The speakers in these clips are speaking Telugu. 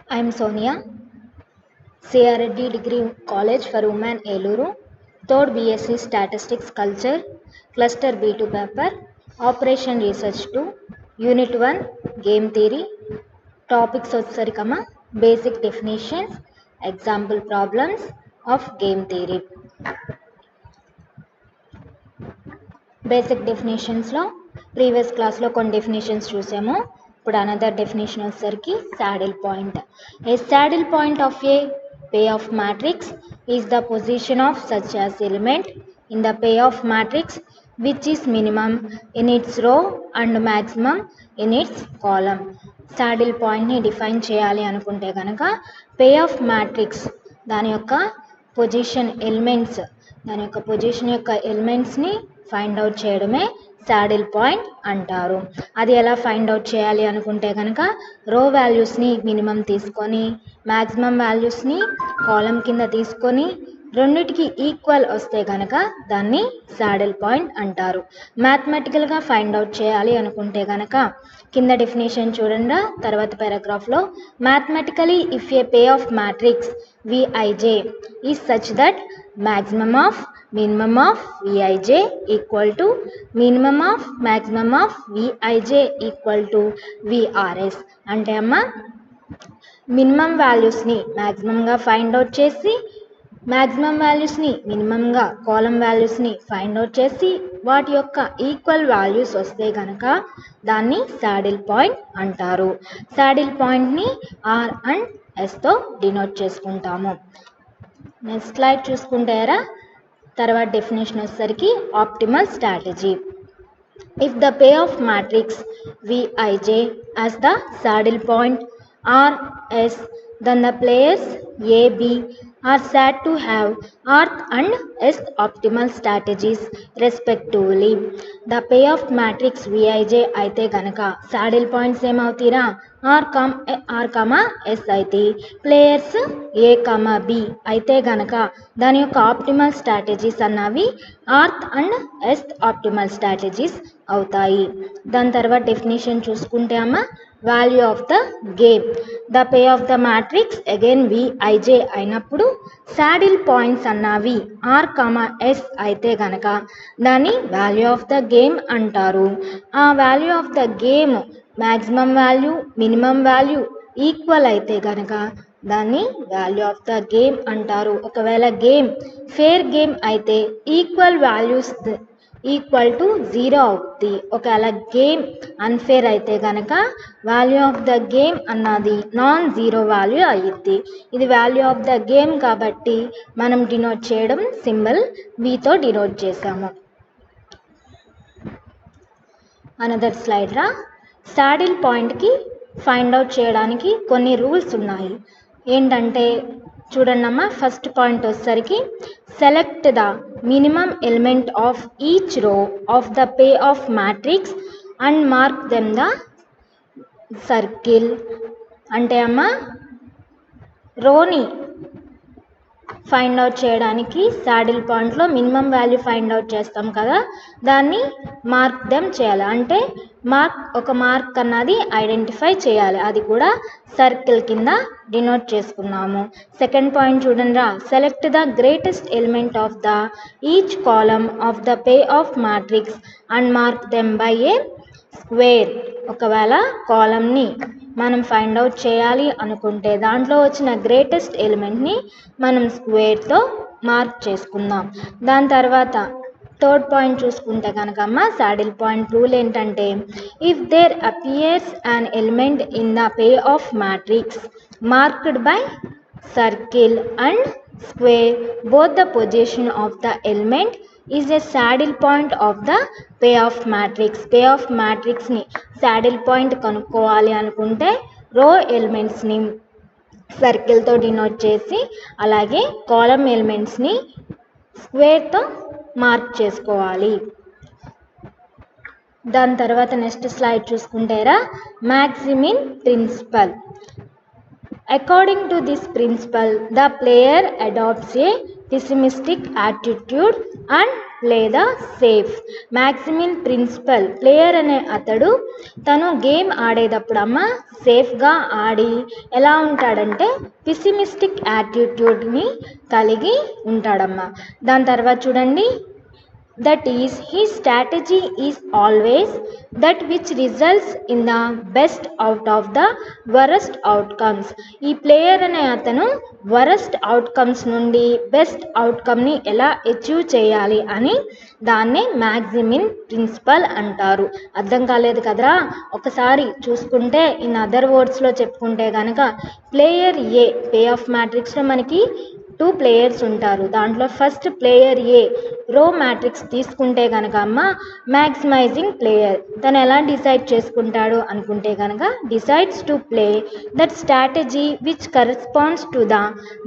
I am Sonia, CRD Degree College for Women Eluru, 3rd BSc Statistics Culture, Cluster B2 paper, Operation Research 2, Unit 1, Game Theory, Topics వచ్చేసరికమ్మా Basic Definitions, Example Problems of Game Theory. Basic డెఫినేషన్స్లో ప్రీవియస్ క్లాస్లో కొన్ని డెఫినేషన్స్ చూసాము. ఇప్పుడు అనదర్ డెఫినేషన్ వచ్చేసరికి saddle point. A saddle point of a payoff matrix is the position of such as element in the payoff matrix which is minimum in its row and maximum in its column. Saddle పాయింట్ని డిఫైన్ చేయాలి అనుకుంటే కనుక పే ఆఫ్ మ్యాట్రిక్స్ దాని యొక్క పొజిషన్ ఎలిమెంట్స్ని ఫైండ్ అవుట్ చేయడమే సాడిల్ పాయింట్ అంటారు. అది ఎలా ఫైండ్ అవుట్ చేయాలి అనుకుంటే కనుక రో వాల్యూస్ని మినిమం తీసుకొని మ్యాక్సిమం వాల్యూస్ని కాలం కింద తీసుకొని రెండిటికి ఈక్వల్ వస్తే కనుక దాన్ని సాడిల్ పాయింట్ అంటారు. మ్యాథమెటికల్గా ఫైండ్ అవుట్ చేయాలి అనుకుంటే కనుక కింద డెఫినేషన్ చూడండి. తర్వాత పారాగ్రాఫ్లో mathematically if a payoff matrix V I J is such that maximum of minimum of Vij equal to minimum of maximum of Vij equal to VRS. అంటే అమ్మ మినిమం వాల్యూస్ని మ్యాక్సిమంగా ఫైండ్ అవుట్ చేసి మ్యాక్సిమం వాల్యూస్ని మినిమంగా కాలం వాల్యూస్ని ఫైండ్ అవుట్ చేసి వాటి యొక్క ఈక్వల్ వాల్యూస్ వస్తే కనుక దాన్ని సాడిల్ పాయింట్ అంటారు. సాడిల్ పాయింట్ని ఆర్ అండ్ ఎస్తో డినోట్ చేసుకుంటాము. నెక్స్ట్ స్లైడ్ చూసుకుంటారా. తర్వాత డెఫినేషన్ వచ్చేసరికి optimal strategy. If the payoff matrix V I J as the saddle point R S then the players A, B are said to have Rth and S optimal strategies respectively. The payoff matrix Vij అయితే గనక saddle points ఏమవుతీరా R, S అయితే ప్లేయర్స్ A, B అయితే గనక దాని యొక్క ఆప్టిమల్ స్ట్రాటజీస్ అన్నవి ఆర్త్ అండ్ ఎస్ ఆప్టిమల్ స్ట్రాటజీస్ అవుతాయి. దాని తర్వాత డెఫినేషన్ చూసుకుంటే అమ్మ value of the game. The pay of the matrix again విఐజే అయినప్పుడు సాడిల్ పాయింట్స్ అన్నవి ఆర్, ఎస్ అయితే గనక దాన్ని వాల్యూ ఆఫ్ ద గేమ్ అంటారు. ఆ value of the game maximum value minimum value equal అయితే గనక దాన్ని వాల్యూ ఆఫ్ ద గేమ్ అంటారు. ఒకవేళ గేమ్ ఫేర్ గేమ్ అయితే ఈక్వల్ వాల్యూస్ ఈక్వల్ టు 0 అవుతుంది. ఒకవేళ గేమ్ అన్ఫేర్ అయితే కనుక వాల్యూ ఆఫ్ ద గేమ్ అన్నది నాన్ జీరో వాల్యూ అయ్యిద్ది. ఇది వాల్యూ ఆఫ్ ద గేమ్ కాబట్టి మనం డినోట్ చేయడం సింబల్ వీతో డినోట్ చేసాము. అనదర్ స్లైడ్ రా. సాడిల్ పాయింట్కి ఫైండ్ అవుట్ చేయడానికి కొన్ని రూల్స్ ఉన్నాయి. ఏంటంటే చూడండి అమ్మ, ఫస్ట్ పాయింట్ వచ్చేసరికి select the minimum element of each row of the payoff matrix and mark them the circle. అంటే అమ్మ రోని ఫైండ్ అవుట్ చేయడానికి సాడిల్ పాయింట్లో మినిమం వాల్యూ ఫైండ్ అవుట్ చేస్తాం కదా, దాన్ని మార్క్ దెమ్ చేయాలి. అంటే ఒక మార్క్ అన్నది ఐడెంటిఫై చేయాలి. అది కూడా సర్కిల్ కింద డినోట్ చేసుకున్నాము. సెకండ్ పాయింట్ చూడండి రా. Select the greatest element of the each column of the payoff matrix and mark them by A square. ఒకవేళ కాలమ్ని మనం ఫైండ్ అవుట్ చేయాలి అనుకుంటే దాంట్లో వచ్చిన గ్రేటెస్ట్ ఎలిమెంట్ని మనం స్క్వేర్తో మార్క్ చేసుకుందాం. దాని తర్వాత థర్డ్ పాయింట్ చూసుకుంటే కనుకమ్మ సాడిల్ పాయింట్ రూల్ ఏంటంటే if there appears an element in the payoff matrix marked by circle and square both the position of the element is a saddle point of the payoff matrix. Payoff మ్యాట్రిక్స్ని సాడిల్ పాయింట్ కనుక్కోవాలి అనుకుంటే రో ఎలిమెంట్స్ని సర్కిల్తో డినోట్ చేసి అలాగే కాలమ్ ఎలిమెంట్స్ని స్క్వేర్తో మార్క్ చేసుకోవాలి. దాని తర్వాత నెక్స్ట్ స్లైడ్ చూసుకుంటారా. Maximin principle. According to this principle, the player adopts a pessimistic attitude and లేదా సేఫ్. మ్యాక్సిమిన్ ప్రిన్సిపల్ ప్లేయర్ అనే అతడు తను గేమ్ ఆడేటప్పుడు సేఫ్గా ఆడి ఎలా ఉంటాడంటే పిసిమిస్టిక్ యాటిట్యూడ్ని కలిగి ఉంటాడమ్మా. దాని తర్వాత చూడండి, that is his strategy is always that which results in the best out of the worst outcomes. ఈ ప్లేయర్ అనే అతను వరస్ట్ అవుట్కమ్స్ నుండి బెస్ట్ అవుట్కమ్ని ఎలా అచీవ్ చేయాలి అని దాన్నే మ్యాక్సిమిన్ ప్రిన్సిపల్ అంటారు. అర్థం కాలేదు కదరా, ఒకసారి చూసుకుంటే ఇన్ అదర్ వర్డ్స్లో చెప్పుకుంటే కనుక ప్లేయర్ ఏ పే ఆఫ్ మ్యాట్రిక్స్లో మనకి 2 ప్లేయర్స్ ఉంటారు. దాంట్లో ఫస్ట్ ప్లేయర్ ఏ రో మ్యాట్రిక్స్ తీసుకుంటే కనుక మ్యాక్సిమైజింగ్ ప్లేయర్ తను ఎలా డిసైడ్ చేసుకుంటాడు అనుకుంటే కనుక decides to play that strategy which corresponds to the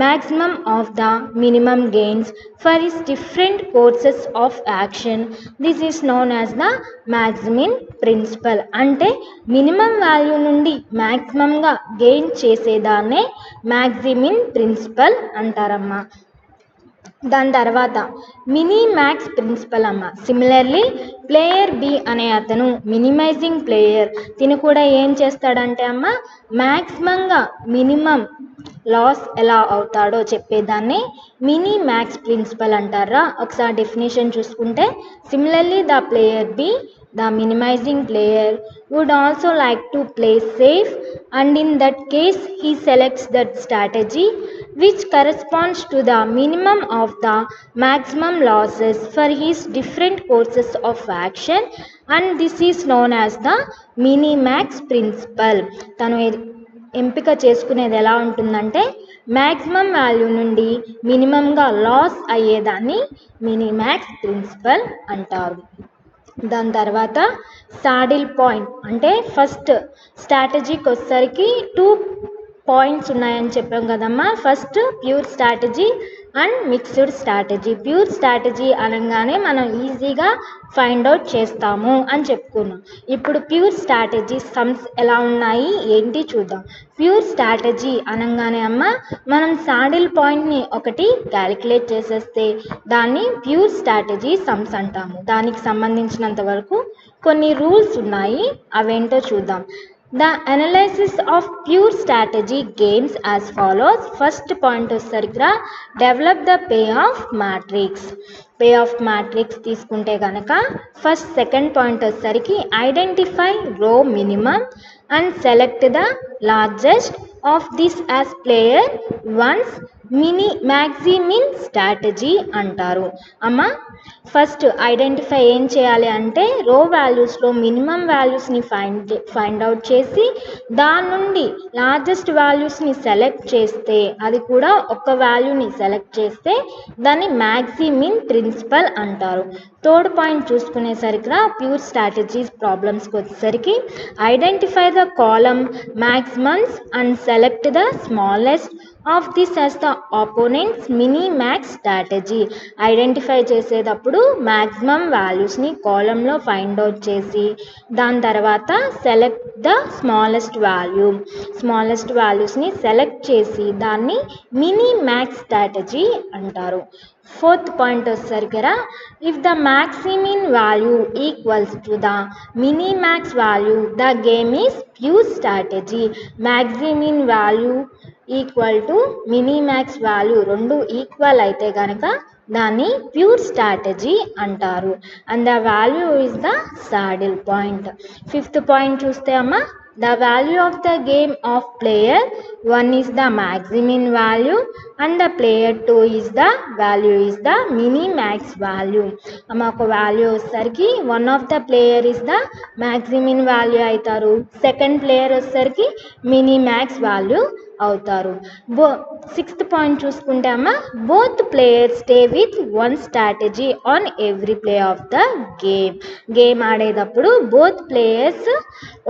maximum of the minimum gains for his different courses of action. This is known as the maximin principle. అంటే మినిమం వాల్యూ నుండి మ్యాక్సిమంగా గెయిన్ చేసేదాన్నే మ్యాక్సిమిన్ ప్రిన్సిపల్ అంటారమ్మా. దాని తర్వాత మినీ మ్యాక్స్ ప్రిన్సిపల్ అమ్మ. సిమిలర్లీ ప్లేయర్ బి అనే అతను మినిమైజింగ్ ప్లేయర్. తిను కూడా ఏం చేస్తాడంటే మ్యాక్సిమంగా మినిమం లాస్ ఎలా అవుతాడో చెప్పేదాన్ని మినీ మ్యాక్స్ ప్రిన్సిపల్ అంటారా. ఒకసారి డెఫినేషన్ చూసుకుంటే similarly the player B the minimizing player would also like to play safe, and in that case he selects that strategy which corresponds to the minimum of the maximum losses for his different courses of action, and this is known as the minimax principle. తను ఎంపిక చేసుకునేది ఎలా ఉంటుందంటే మ్యాక్సిమం వాల్యూ నుండి మినిమంగా లాస్ అయ్యేదాన్ని మినిమాక్స్ ప్రిన్సిపల్ అంటారు. దాని తర్వాత సాడిల్ పాయింట్ అంటే ఫస్ట్ స్ట్రాటజీకి వచ్చేసరికి 2 పాయింట్స్ ఉన్నాయని చెప్పాం కదమ్మా. First pure strategy and mixed strategy. Pure strategy అనగానే మనం ఈజీగా ఫైండ్ అవుట్ చేస్తాము అని చెప్పుకున్నాం. ఇప్పుడు ప్యూర్ స్ట్రాటజీ సమ్స్ ఎలా ఉన్నాయి ఏంటి చూద్దాం. ప్యూర్ స్ట్రాటజీ అనగానే మనం సాడిల్ పాయింట్ని ఒకటి క్యాలిక్యులేట్ చేసేస్తే దాన్ని ప్యూర్ స్ట్రాటజీ సమ్స్ అంటాము. దానికి సంబంధించినంత వరకు కొన్ని రూల్స్ ఉన్నాయి, అవేంటో చూద్దాం. The analysis of pure strategy games as follows. First point వచ్చేసరికి develop the payoff matrix. payoff matrix తీసుకుంటే కనుక ఫస్ట్ సెకండ్ పాయింట్ వచ్చేసరికి ఐడెంటిఫై రో minimum and select the largest of this as player once maximin strategy అంటారు. ఫస్ట్ ఐడెంటిఫై ఏం చేయాలి అంటే రో వాల్యూస్లో మినిమం వాల్యూస్ని ఫైండ్ అవుట్ చేసి దాని నుండి లార్జెస్ట్ వాల్యూస్ని సెలెక్ట్ చేస్తే, అది కూడా ఒక వాల్యూని సెలెక్ట్ చేస్తే దాన్ని మ్యాక్సిమిన్ ప్రిన్సిపల్ అంటారు. థర్డ్ పాయింట్ చూసుకునేసరికి ప్యూర్ స్ట్రాటజీస్ ప్రాబ్లమ్స్కి వచ్చేసరికి identify the column maximums and select the smallest of this as the opponents mini max strategy. Identify చేసేటప్పుడు మ్యాక్సిమం వాల్యూస్ని కాలంలో ఫైండ్ అవుట్ చేసి దాని తర్వాత సెలెక్ట్ ద స్మాలెస్ట్ వాల్యూస్ని సెలెక్ట్ చేసి దాన్ని మినీ మ్యాక్స్ స్ట్రాటజీ అంటారు. ఫోర్త్ పాయింట్ వచ్చేసరికి if the maximin value equals to the minimax value the game is pure strategy. Maximin value equal to minimax value రెండు ఈక్వల్ అయితే కనుక దాన్ని ప్యూర్ స్ట్రాటజీ అంటారు. And the value is the saddle point. Fifth point చూస్తే the value of the game of player 1 is the maximin value and the player 2 is the value is the minimax value. ఒక వాల్యూ వచ్చేసరికి one of the player is the maximin value అవుతారు, సెకండ్ ప్లేయర్ వచ్చేసరికి మినిమాక్స్ వాల్యూ అవుతారు. సిక్స్త్ పాయింట్ చూసుకుంటే both players stay with one strategy on every play of the game. Game ఆడేటప్పుడు బోత్ ప్లేయర్స్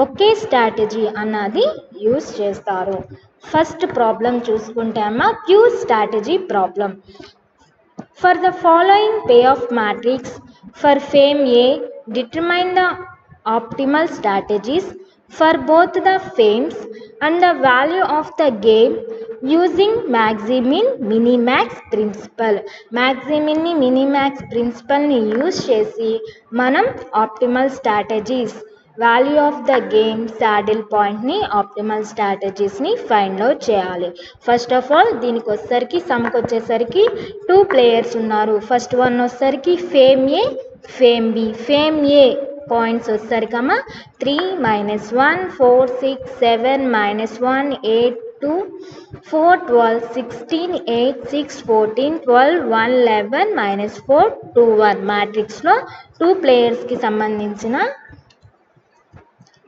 ఒకే స్ట్రాటజీ అన్నది యూస్ చేస్తారు. ఫస్ట్ ప్రాబ్లం చూసుకుంటే pure strategy problem. For the following pay of matrix for firm A determine the optimal strategies for both the fames and the value of the game using maximin minimax principle. మ్యాక్సిమిన్ని మినిమాక్స్ ప్రిన్సిపల్ని యూజ్ చేసి మనం optimal strategies value of the game saddle పాయింట్ని ఆప్టిమల్ స్ట్రాటజీస్ని ఫైండ్ అవుట్ చేయాలి. ఫస్ట్ ఆఫ్ ఆల్ దీనికి వచ్చేసరికి సమ్కి వచ్చేసరికి 2 ప్లేయర్స్ ఉన్నారు. ఫస్ట్ వన్ వచ్చేసరికి firm A firm B. Firm A points వచ్చేసరికమ్మా 3 -1 4 6 7 -1 8 2 4 12 16 8 6 14 12 1 11 -4 2 1 మ్యాట్రిక్స్లో 2 ప్లేయర్స్కి సంబంధించిన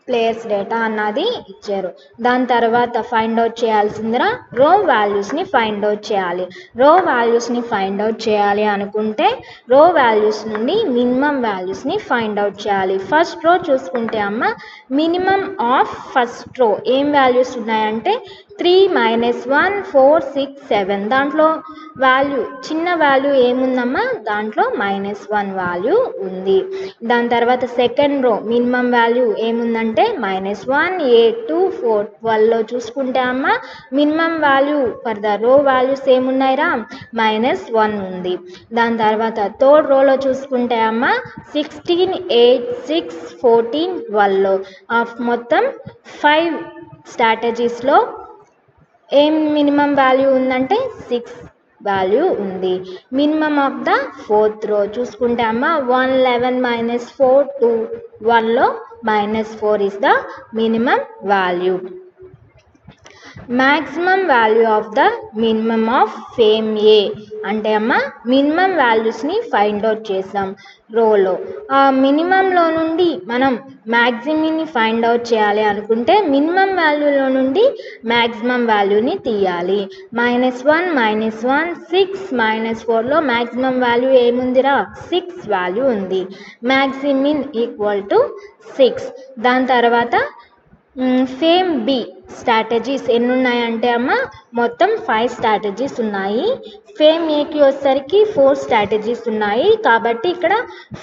ప్లేయర్స్ డేటా అన్నది ఇచ్చారు. దాని తర్వాత ఫైండ్ అవుట్ చేయాల్సిందిరా రో వాల్యూస్ని ఫైండ్ అవుట్ చేయాలి. రో వాల్యూస్ని ఫైండ్ అవుట్ చేయాలి అనుకుంటే రో వాల్యూస్ నుండి మినిమం వాల్యూస్ని ఫైండ్ అవుట్ చేయాలి. ఫస్ట్ రో చూసుకుంటే అమ్మ మినిమం ఆఫ్ ఫస్ట్ రో ఏం వాల్యూస్ ఉన్నాయంటే 3 -1 4 6 7. దాంట్లో వాల్యూ చిన్న వాల్యూ ఏముందమ్మా దాంట్లో -1 వాల్యూ ఉంది. దాని తర్వాత సెకండ్ రో మినిమం వాల్యూ ఏముందంటే -1 8 2 4 12లో చూసుకుంటే అమ్మ minimum value for the row values ఏమున్నాయిరా -1 ఉంది. దాని తర్వాత థర్డ్ రోలో చూసుకుంటే అమ్మ 16 8 6 14 12లో మొత్తం 5 స్ట్రాటజీస్లో ఏం మినిమం వాల్యూ ఉందంటే 6 వాల్యూ ఉంది. మినిమం ఆఫ్ ద ఫోర్త్ రో చూసుకుంటే అమ్మ 1 11 -4 2 1లో -4 is the minimum value. Maximum value of the minimum of firm A అంటే అమ్మ మినిమం వాల్యూస్ని ఫైండ్ అవుట్ చేసాం రోలో. ఆ మినిమంలో నుండి మనం మ్యాక్సిమిన్ని ఫైండ్ అవుట్ చేయాలి అనుకుంటే మినిమం వాల్యూలో నుండి మ్యాక్సిమం వాల్యూని తీయాలి. -1 -1 6 -4లో మ్యాక్సిమం వాల్యూ ఏముందిరా 6 వాల్యూ ఉంది. Maximin equal to 6. దాని తర్వాత ఫేమ్ బి స్ట్రాటజీస్ ఎన్ని ఉన్నాయంటే అమ్మ మొత్తం 5 స్ట్రాటజీస్ ఉన్నాయి. ఫేమ్ ఏకి వచ్చేసరికి 4 స్ట్రాటజీస్ ఉన్నాయి కాబట్టి ఇక్కడ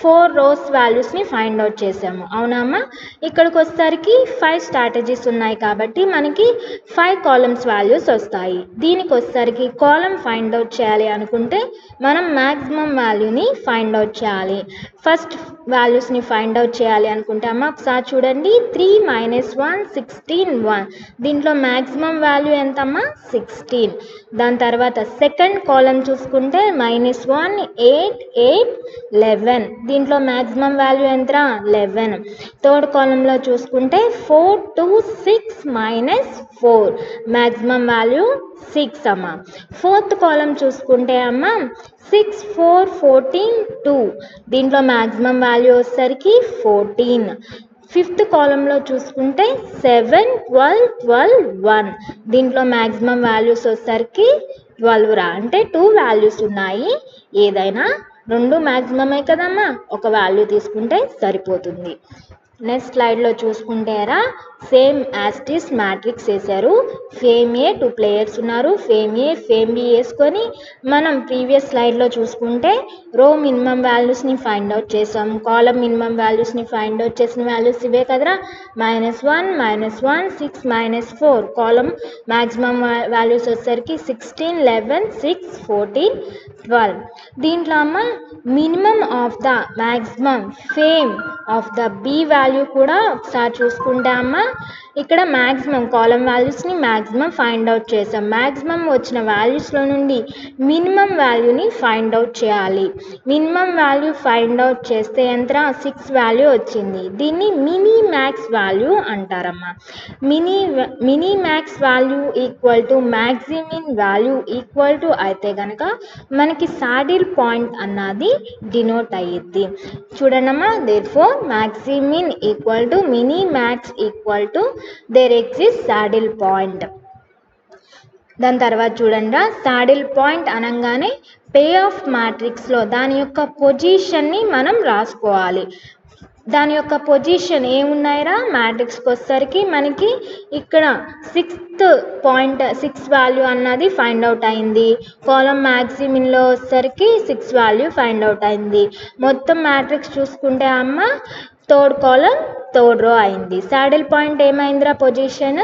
4 రోస్ వాల్యూస్ని ఫైండ్ అవుట్ చేసాము అవునమ్మా. ఇక్కడికి వచ్చేసరికి 5 స్ట్రాటజీస్ ఉన్నాయి కాబట్టి మనకి 5 కాలమ్స్ వాల్యూస్ వస్తాయి. దీనికి వచ్చేసరికి కాలమ్ ఫైండ్ అవుట్ చేయాలి అనుకుంటే మనం మ్యాక్సిమం వాల్యూని ఫైండ్ అవుట్ చేయాలి. ఫస్ట్ వాల్యూస్ని ఫైండ్ అవుట్ చేయాలి అనుకుంటే అమ్మ ఒకసారి చూడండి 3 -1 16 1. దీంట్లో మ్యాక్సిమం వాల్యూ ఎంతమ్మా 16. దాని తర్వాత సెకండ్ కాలం చూసుకుంటే -1 8 8 11. దీంట్లో మ్యాక్సిమం వాల్యూ ఎంతరా 11. థర్డ్ కాలంలో చూసుకుంటే 4 2 6 -4 మ్యాక్సిమం వాల్యూ 6 అమ్మ. ఫోర్త్ కాలం చూసుకుంటే అమ్మ 6 4 14 2. దీంట్లో మ్యాక్సిమం వాల్యూ వచ్చేసరికి 14. ఫిఫ్త్ కాలంలో చూసుకుంటే 7 12 12 1. దీంట్లో మ్యాక్సిమం వాల్యూస్ వచ్చేసరికి 12 రా అంటే 2 వాల్యూస్ ఉన్నాయి. ఏదైనా 2 మ్యాక్సిమమే కదమ్మా ఒక వాల్యూ తీసుకుంటే సరిపోతుంది. నెక్స్ట్ స్లైడ్లో చూసుకుంటేరా సేమ్ యాస్టిస్ మ్యాట్రిక్స్ వేశారు. ఫేమ్ ఏ 2 ప్లేయర్స్ ఉన్నారు. ఫేమ్ ఏ ఫేమ్ బి వేసుకొని మనం ప్రీవియస్ స్లైడ్లో చూసుకుంటే రో మినిమం వాల్యూస్ని ఫైండ్ అవుట్ చేసాం. కాలం మినిమం వాల్యూస్ని ఫైండ్ అవుట్ చేసిన వాల్యూస్ ఇవే కదరా -1 -1 6 -4. కాలం మ్యాక్సిమం వాల్యూస్ వచ్చేసరికి 16 11 6 14 12. దీంట్లో అమ్మ minimum of the maximum firm of the B value కూడా ఒకసారి చూసుకుంటే అమ్మ ఇక్కడ మ్యాక్సిమం కాలం వాల్యూస్ని మ్యాక్సిమం ఫైండ్ అవుట్ చేసాం. మ్యాక్సిమం వచ్చిన వాల్యూస్లో నుండి మినిమం వాల్యూని ఫైండ్ అవుట్ చేయాలి. మినిమం వాల్యూ ఫైండ్ అవుట్ చేస్తే ఎంత 6 వాల్యూ వచ్చింది. దీన్ని మినీ మ్యాక్స్ వాల్యూ అంటారమ్మా. Minimax value equal to maximin value equal to అయితే కనుక మనకి సాడిల్ పాయింట్ అన్నది డినోట్ అయ్యిద్ది. చూడండమ్మా therefore maximin equal to minimax equal to there exists saddle point. దాని తర్వాత చూడండి సాడిల్ పాయింట్ అనగానే పే ఆఫ్ మ్యాట్రిక్స్లో దాని యొక్క పొజిషన్ని మనం రాసుకోవాలి. దాని యొక్క పొజిషన్ ఏమున్నాయిరా మ్యాట్రిక్స్కి వచ్చేసరికి మనకి ఇక్కడ 6th పాయింట్ 6 వాల్యూ అన్నది ఫైండ్ అవుట్ అయింది. కాలం మ్యాక్సిమిన్లో వచ్చేసరికి 6 వాల్యూ ఫైండ్ అవుట్ అయింది. మొత్తం మ్యాట్రిక్స్ చూసుకుంటే అమ్మ థర్డ్ కాలం థర్డ్ రో అయింది. సాడిల్ పాయింట్ ఏమైందిరా పొజిషన్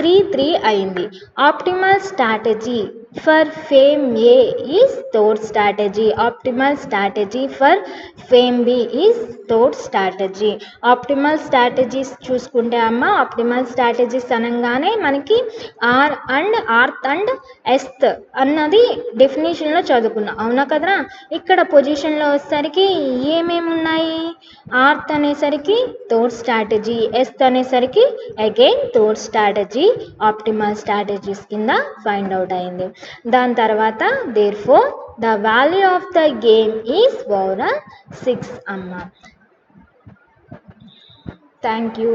3 అయింది. Optimal strategy for firm A is third strategy. Optimal strategy for firm B is third strategy. Optimal strategies చూసుకుంటే అమ్మ, ఆప్టిమల్ స్ట్రాటజీస్ అనగానే మనకి ఆర్త్ అండ్ ఎస్త్ అన్నది డెఫినేషన్లో చదువుకున్నాం, అవునా కదరా. ఇక్కడ పొజిషన్లో వచ్చేసరికి ఏమేమి ఉన్నాయి, ఆర్త్ అనేసరికి థర్డ్ స్ట్రాటజీ, ఎస్త్ అనేసరికి again third strategy optimal strategies కింద ఫైండ్ అవుట్ అయింది. దాని తర్వాత therefore the value of the game is overall 6 అమ్మ. Thank you.